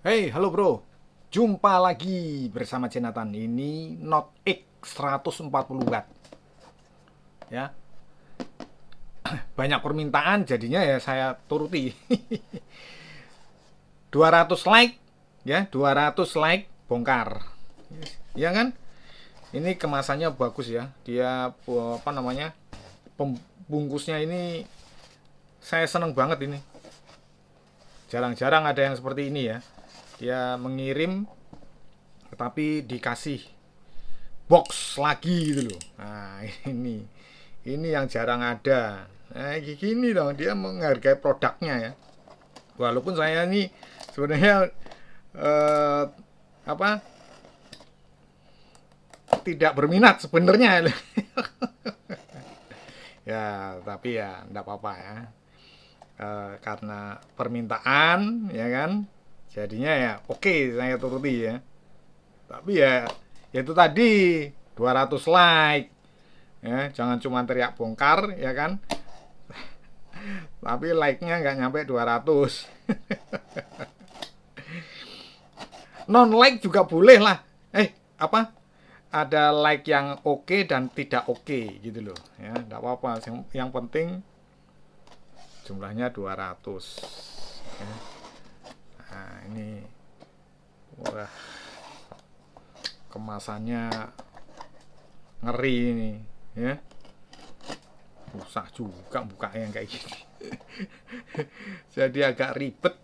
Hey, halo bro. Jumpa lagi bersama Jonathan. Ini Note X 140 watt. Ya, banyak permintaan jadinya ya saya turuti. 200 like ya, 200 like bongkar. Ya kan? Ini kemasannya bagus ya. Dia apa namanya? Pembungkusnya ini saya seneng banget ini. Jarang-jarang ada yang seperti ini ya. Dia mengirim tetapi dikasih box lagi gitu loh. Nah, ini yang jarang ada. Nah, gini dong, dia menghargai produknya ya. Walaupun saya ini sebenarnya eh, apa tidak berminat sebenarnya. Ya, tapi ya enggak apa-apa ya. Karena permintaan ya kan. Jadinya ya oke, saya turuti ya. Tapi ya itu tadi 200 like ya, jangan cuma teriak bongkar ya kan, tapi like-nya nggak nyampe 200. Non like juga boleh lah. Apa, ada like yang oke dan tidak oke gitu loh ya, nggak apa-apa, yang penting jumlahnya 200 ya. Nah ini, wah, kemasannya ngeri ini ya, susah juga buka yang kayak gini. Jadi agak ribet,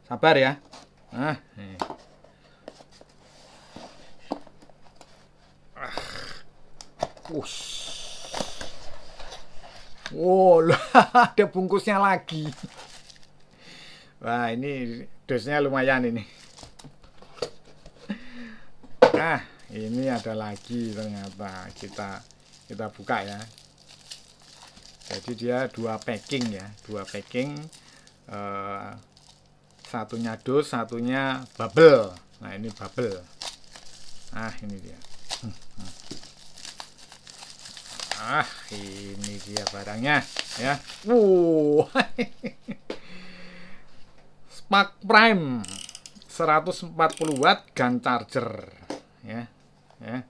sabar ya. Nah nih. Ush. Wow, ada bungkusnya lagi. Wah, ini dosnya lumayan ini. Nah, ini ada lagi ternyata. Kita buka ya. Jadi dia dua packing ya, dua packing. Eh, Satunya dos, satunya bubble. Nah, ini bubble. Ah, ini dia. Ah, ini dia barangnya ya. Spark Prime 140 watt gun charger ya. Ya.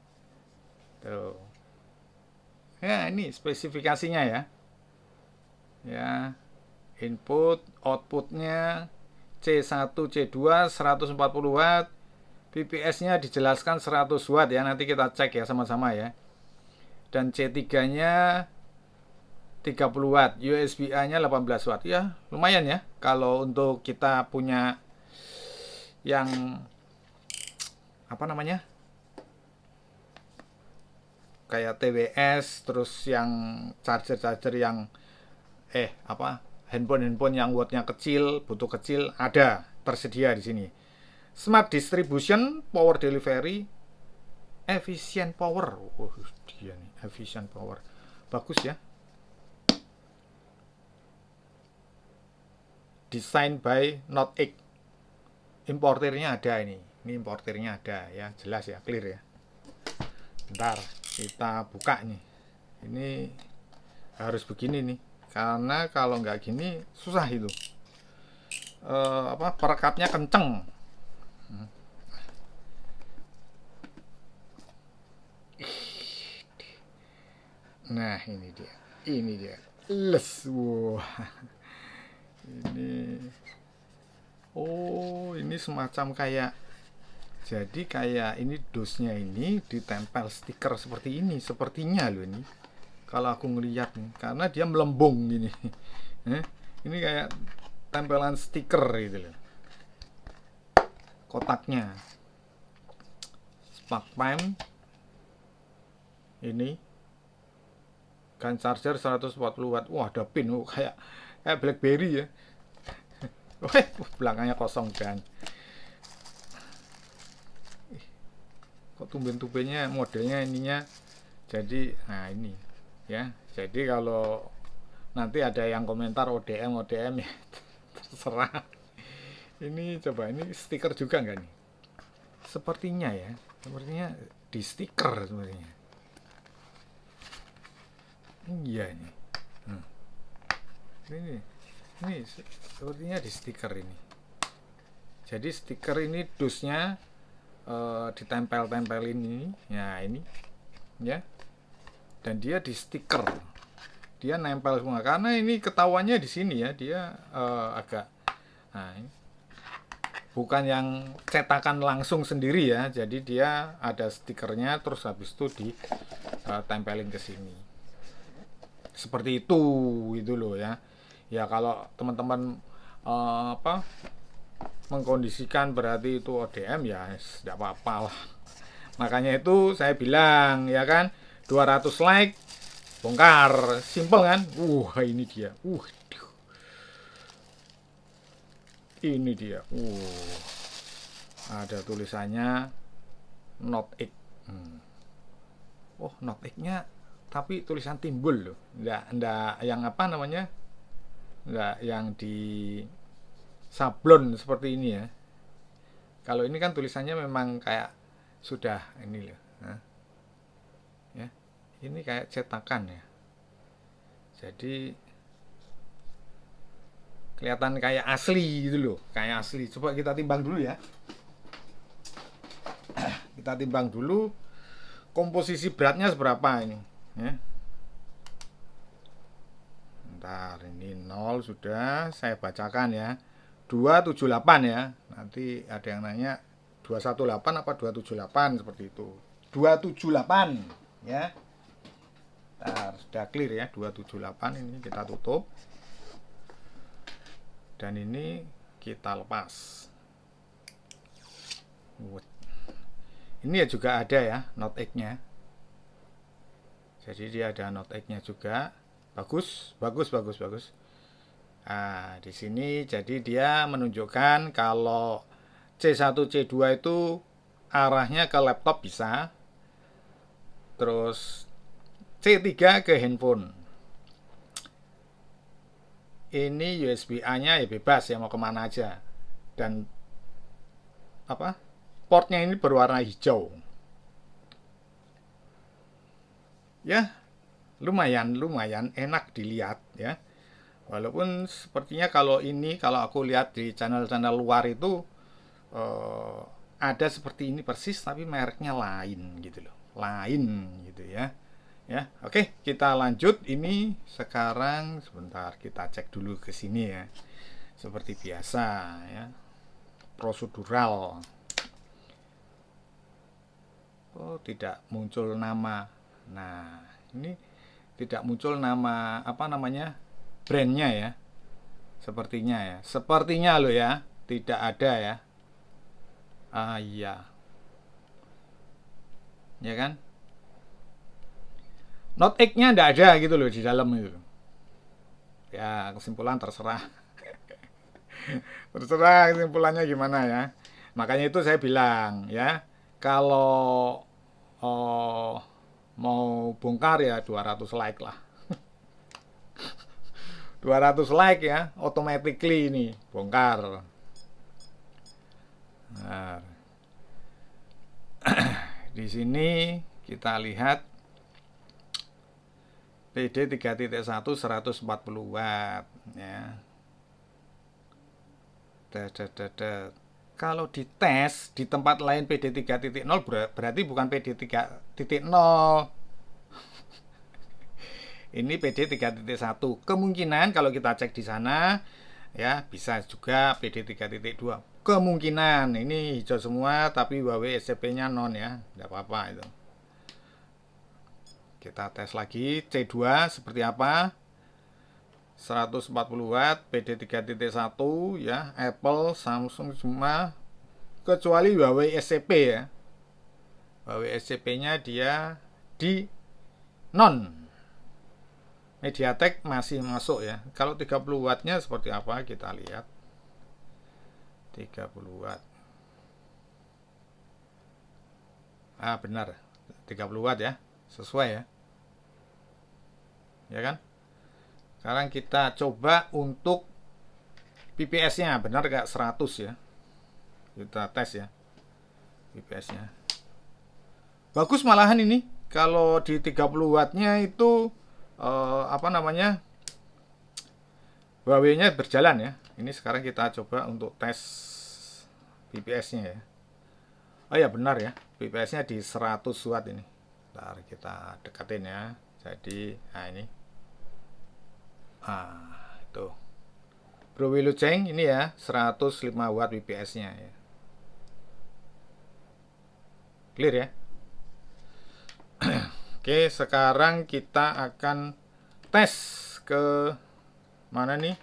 Tuh. Ya, ini spesifikasinya ya. Ya, input, outputnya C1, C2 140 watt, PPS-nya dijelaskan 100 watt ya, nanti kita cek ya sama-sama ya. Dan C3-nya 30 watt, USB-A-nya 18 watt. Ya, lumayan ya kalau untuk kita punya yang apa namanya? Kayak TWS, terus yang charger-charger yang apa? Handphone-handphone yang wattnya kecil, butuh kecil, ada tersedia di sini. Smart distribution, power delivery, efficient power. Oh, dia nih, efficient power. Bagus ya. Design by Not X. Importernya ada ini. Ini importernya ada ya, jelas ya, clear ya. Bentar, kita buka nih. Ini harus begini nih. Karena kalau nggak gini susah itu. Apa, perekatnya kenceng. Nah, ini dia. Ini dia. Les. Wow. Ini, oh, ini semacam kayak, jadi kayak ini dosnya ini ditempel stiker seperti ini, sepertinya loh ini. Kalau aku ngeliat nih, karena dia melembung gini. Ini kayak tempelan stiker gitu loh. Kotaknya. Spark Prime ini gun charger 140 watt. Wah, ada pin. Oh, kayak BlackBerry ya. Wah, belakangnya kosong kan. Kok tumben-tumbennya modelnya ininya. Jadi, nah ini ya. Jadi kalau nanti ada yang komentar ODM ODM ya, terserah. Ini coba, ini stiker juga nggak nih? Sepertinya ya, sepertinya di stiker sepertinya. Iya ini. Hmm. Ini sepertinya di stiker ini. Jadi stiker ini dusnya ditempel-tempelin ini, ya ini, ya. Dan dia di stiker, dia nempel semua. Karena ini ketahuannya di sini ya, dia agak, nah ini bukan yang cetakan langsung sendiri ya. Jadi dia ada stikernya, terus habis itu ditempelin ke sini. Seperti itu loh ya. Ya kalau teman-teman mengkondisikan berarti itu ODM ya tidak apa-apa lah. Makanya itu saya bilang ya kan 200 like bongkar, simple kan. Ini dia. Ini dia. Ada tulisannya Note X. Note X-nya tapi tulisan timbul loh. Enggak yang apa namanya? Enggak yang di sablon seperti ini ya. Kalau ini kan tulisannya memang kayak sudah ini loh. Ya. Ini kayak cetakan ya. Jadi kelihatan kayak asli gitu loh, kayak asli. Coba kita timbang dulu ya. Kita timbang dulu komposisi beratnya seberapa ini ya. Bentar, ini 0 sudah saya bacakan ya. 278 ya. Nanti ada yang nanya 218 apa 278 seperti itu. 278 ya. Bentar, sudah clear ya 278 ini kita tutup. Dan ini kita lepas. Ini ya juga ada ya Note X-nya. Jadi dia ada Note X-nya juga. Bagus. Nah, di sini jadi dia menunjukkan kalau C1 C2 itu arahnya ke laptop bisa. Terus C3 ke handphone. Ini USB-A-nya ya bebas ya mau kemana aja. Dan portnya ini berwarna hijau. Ya, lumayan enak dilihat ya. Walaupun sepertinya kalau aku lihat di channel-channel luar itu ada seperti ini persis tapi mereknya lain gitu loh. Lain gitu ya. Ya, oke, kita lanjut. Ini sekarang sebentar kita cek dulu ke sini ya. Seperti biasa ya. Prosedural. Tidak muncul nama. Nah, ini tidak muncul nama brandnya ya. Sepertinya loh ya, tidak ada ya. Iya. Ya kan? Note X-nya tidak ada gitu loh di dalam itu. Ya, kesimpulan terserah. Terserah kesimpulannya gimana ya. Makanya itu saya bilang ya, kalau mau bongkar ya 200 like lah. 200 like ya, automatically ini bongkar. Nah, di sini kita lihat PD 3.1 140 watt ya. Kalau dites di tempat lain PD 3.0 berarti bukan PD 3.0. Ini PD 3.1. Kemungkinan kalau kita cek di sana ya bisa juga PD 3.2. Kemungkinan ini hijau semua tapi Huawei SCP-nya non ya. Tidak apa-apa itu. Kita tes lagi C2 seperti apa. 140 watt PD 3.1 ya, Apple, Samsung semua kecuali Huawei SCP ya. Huawei SCP-nya dia di non. MediaTek masih masuk ya. Kalau 30 wattnya seperti apa kita lihat. 30 watt. Benar. 30 watt ya. Sesuai ya. Ya kan? Sekarang kita coba untuk PPS-nya. Benar gak 100 ya. Kita tes ya. PPS-nya. Bagus malahan ini. Kalau di 30 wattnya itu Huawei-nya berjalan ya. Ini sekarang kita coba untuk tes PPS-nya ya. Oh ya benar ya, PPS-nya di 100 watt ini. Ntar kita deketin ya. Jadi, nah ini. Itu. Bro Wilujeng ini ya, 105 watt PPS-nya ya. Clear ya? Oke, sekarang kita akan tes ke mana nih?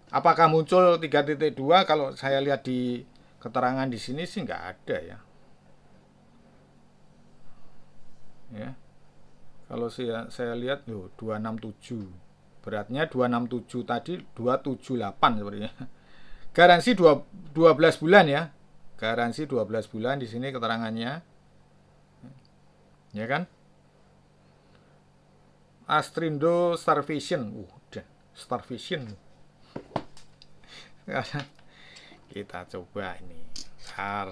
Apakah muncul 3.2? Kalau saya lihat di keterangan di sini sih nggak ada ya. Ya. Kalau saya lihat 267. Beratnya 267 tadi 278 sepertinya. Garansi 12 bulan ya. Garansi 12 bulan di sini keterangannya. Ya kan? Astrindo Starvision. Udah, Starvision. Kita coba ini. Bentar.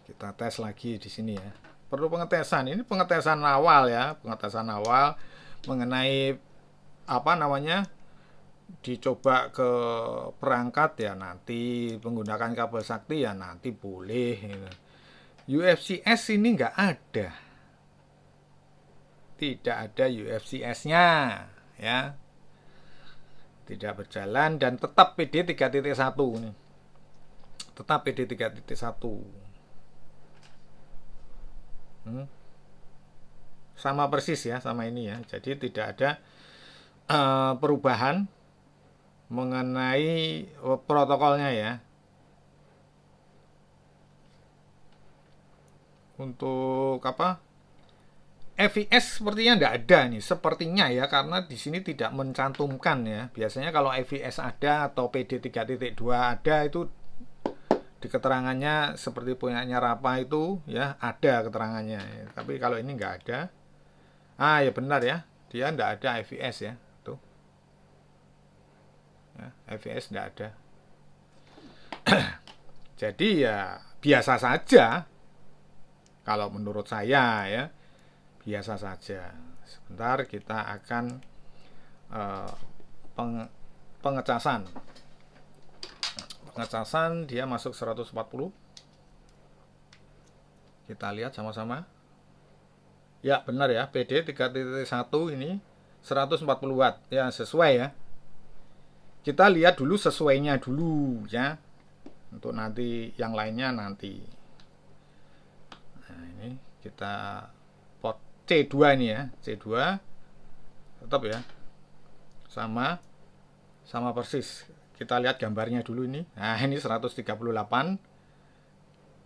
Kita tes lagi di sini ya. Perlu pengetesan. Ini pengetesan awal ya, pengetesan awal mengenai apa namanya? Dicoba ke perangkat ya nanti, menggunakan kabel sakti ya nanti boleh gitu. UFCS ini nggak ada. Tidak ada UFCS-nya ya. Tidak berjalan dan tetap PD 3.1 nih. Tetap PD 3.1. Sama persis ya sama ini ya. Jadi tidak ada perubahan mengenai protokolnya ya. Untuk apa? FVS sepertinya tidak ada nih, sepertinya ya, karena di sini tidak mencantumkan ya. Biasanya kalau FVS ada atau PD 3.2 ada itu di keterangannya seperti punyanya Rapa itu ya ada keterangannya ya. Tapi kalau ini nggak ada. Ya benar ya, dia nggak ada FVS ya, tuh ya, FVS nggak ada. Jadi ya biasa saja kalau menurut saya ya, biasa saja. Sebentar kita akan pengecasan. Pengecasan dia masuk 140. Kita lihat sama-sama. Ya benar ya, PD 3.1 ini 140 watt ya, sesuai ya. Kita lihat dulu sesuainya dulu ya. Untuk nanti yang lainnya nanti. Nah, ini kita pot C2 ini ya, C2 tetap ya. Sama persis. Kita lihat gambarnya dulu ini. Nah, ini 138.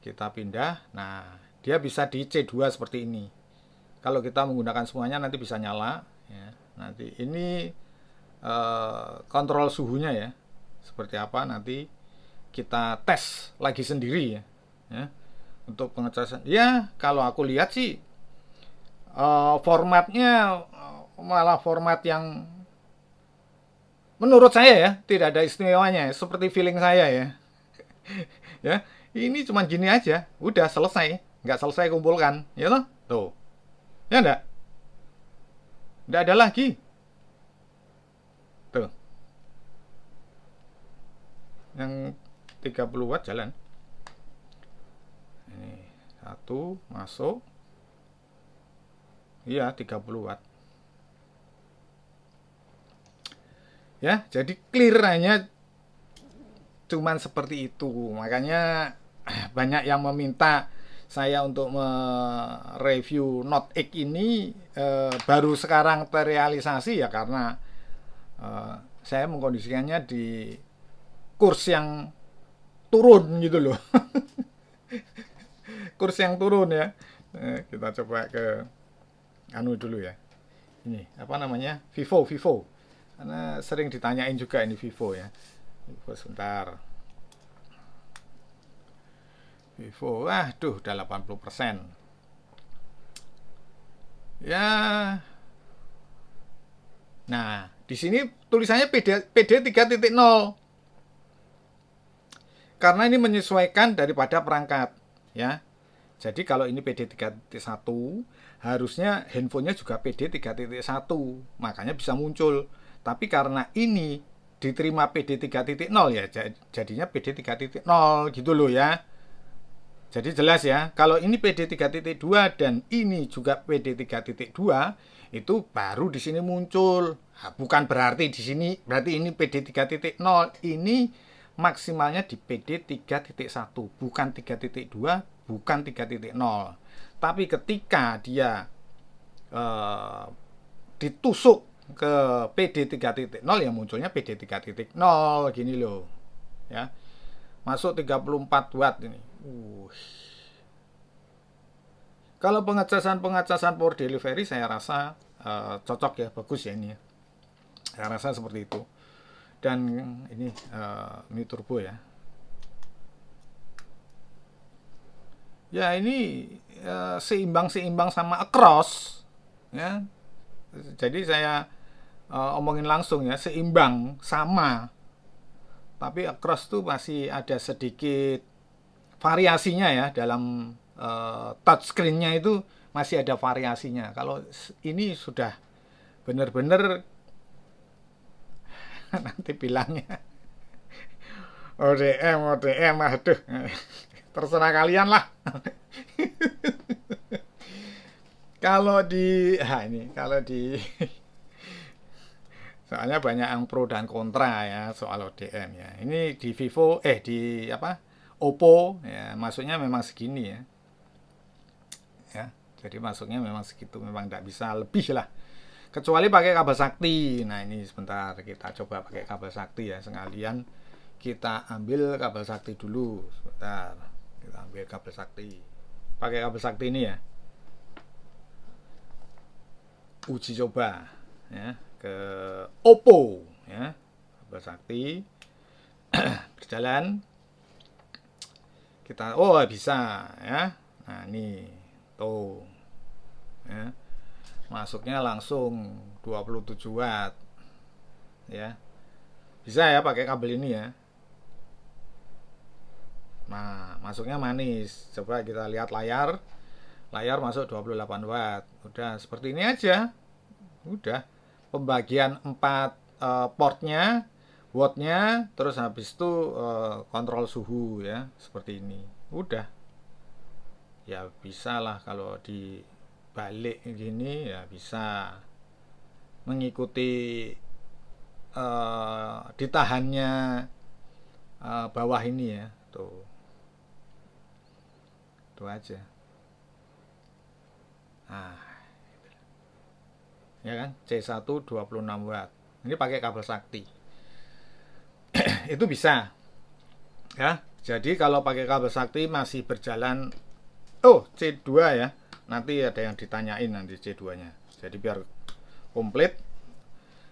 Kita pindah. Nah, dia bisa di C2 seperti ini. Kalau kita menggunakan semuanya nanti bisa nyala ya. Nanti ini kontrol suhunya ya. Seperti apa nanti kita tes lagi sendiri ya. Untuk pengecasan. Ya, kalau aku lihat sih formatnya malah format yang menurut saya ya tidak ada istimewanya, seperti feeling saya ya. Ya, ini cuma gini aja, udah selesai, nggak selesai kumpulkan, ya toh? Tuh, ya nggak ada lagi, tuh, yang 30 watt jalan. Ini satu masuk, iya 30 watt. Ya, jadi clear-nya cuman seperti itu. Makanya banyak yang meminta saya untuk mereview Note X ini baru sekarang terrealisasi ya, karena saya mengkondisikannya di kurs yang turun gitu loh. Kurs yang turun ya. Kita coba ke anu dulu ya. Ini apa namanya? Vivo. Karena sering ditanyain juga ini Vivo ya. Vivo sebentar. Vivo, udah 80%. Ya. Nah, di sini tulisannya PD 3.0. Karena ini menyesuaikan daripada perangkat, ya. Jadi kalau ini PD 3.1, harusnya handphonenya juga PD 3.1, makanya bisa muncul. Tapi karena ini diterima PD 3.0 ya, jadinya PD 3.0 gitu loh ya. Jadi jelas ya, kalau ini PD 3.2 dan ini juga PD 3.2 itu baru di sini muncul. Nah, bukan berarti di sini berarti ini PD 3.0, ini maksimalnya di PD 3.1, bukan 3.2, bukan 3.0. Tapi ketika dia ditusuk ke PD 3.0 ya munculnya PD 3.0 gini loh. Ya. Masuk 34 watt ini. Kalau pengecasan power delivery saya rasa cocok ya, bagus ya ini ya. Saya rasa seperti itu. Dan ini turbo ya. Ya ini seimbang sama across ya. Jadi saya omongin langsung ya, seimbang sama. Tapi across tuh masih ada sedikit variasinya ya, dalam touchscreen-nya itu masih ada variasinya. Kalau ini sudah benar-benar nanti bilangnya ODM, aduh, terserah kalian lah. Kalau di soalnya banyak yang pro dan kontra ya soal ODM ya. Ini di Vivo di Oppo ya, masuknya memang segini ya. Ya, jadi masuknya memang segitu, memang tidak bisa lebih lah. Kecuali pakai kabel sakti. Nah, ini sebentar kita coba pakai kabel sakti ya, sekalian kita ambil kabel sakti dulu. Sebentar. Kita ambil kabel sakti. Pakai kabel sakti ini ya. Uji coba ya ke Oppo ya, kabel sakti. Berjalan, kita bisa ya. Nah ini tuh ya, masuknya langsung 27 watt ya, bisa ya pakai kabel ini ya. Nah masuknya manis, coba kita lihat layar masuk 28 watt. Udah seperti ini aja. Udah pembagian 4 portnya, wattnya, terus habis itu kontrol suhu ya, seperti ini. Udah ya, bisa lah kalau dibalik gini ya, bisa mengikuti ditahannya bawah ini ya, tuh aja. Nah ya kan, C1 26 watt. Ini pakai kabel sakti. Itu bisa. Ya. Jadi kalau pakai kabel sakti masih berjalan C2 ya. Nanti ada yang ditanyain nanti C2-nya. Jadi biar komplit.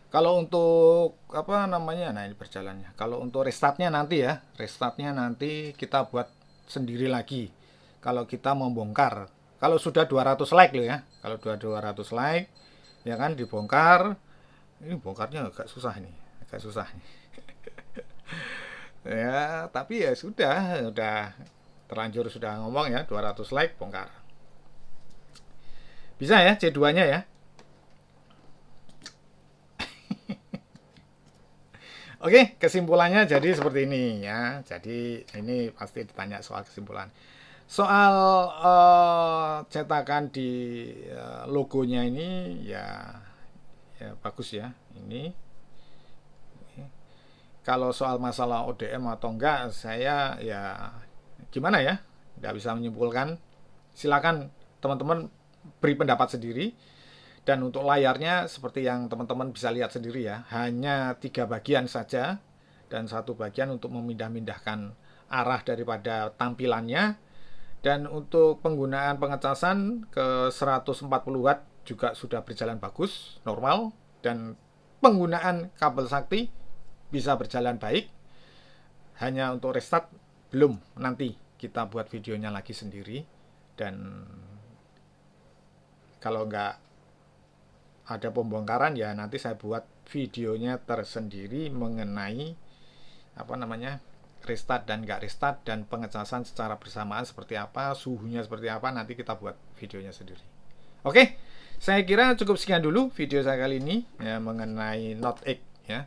Kalau untuk nah ini berjalannya. Kalau untuk restartnya nanti ya, kita buat sendiri lagi. Kalau kita membongkar. Kalau sudah 200 like loh ya. Kalau sudah 200 like ya kan, dibongkar. Ini bongkarnya agak susah nih. Ya, tapi ya sudah terlanjur sudah ngomong ya, 200 like bongkar. Bisa ya C2-nya ya. Oke, kesimpulannya jadi seperti ini ya. Jadi ini pasti ditanya soal kesimpulan. Soal cetakan di logonya ini ya bagus ya. Ini kalau soal masalah ODM atau enggak, saya ya gimana ya, nggak bisa menyimpulkan. Silakan teman-teman beri pendapat sendiri. Dan untuk layarnya seperti yang teman-teman bisa lihat sendiri ya, hanya 3 bagian saja dan 1 bagian untuk memindah-mindahkan arah daripada tampilannya. Dan untuk penggunaan pengecasan ke 140 watt juga sudah berjalan bagus, normal. Dan penggunaan kabel sakti bisa berjalan baik. Hanya untuk restart belum, nanti kita buat videonya lagi sendiri. Dan kalau nggak ada pembongkaran ya nanti saya buat videonya tersendiri mengenai restart dan nggak restart, dan pengecasan secara bersamaan seperti apa, suhunya seperti apa, nanti kita buat videonya sendiri. Oke, saya kira cukup sekian dulu video saya kali ini ya mengenai Note X ya.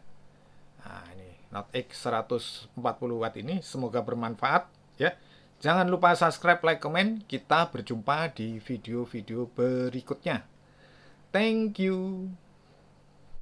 Nah, NotX 140 watt ini. Semoga bermanfaat ya. Jangan lupa subscribe, like, komen. Kita berjumpa di video-video berikutnya. Thank you.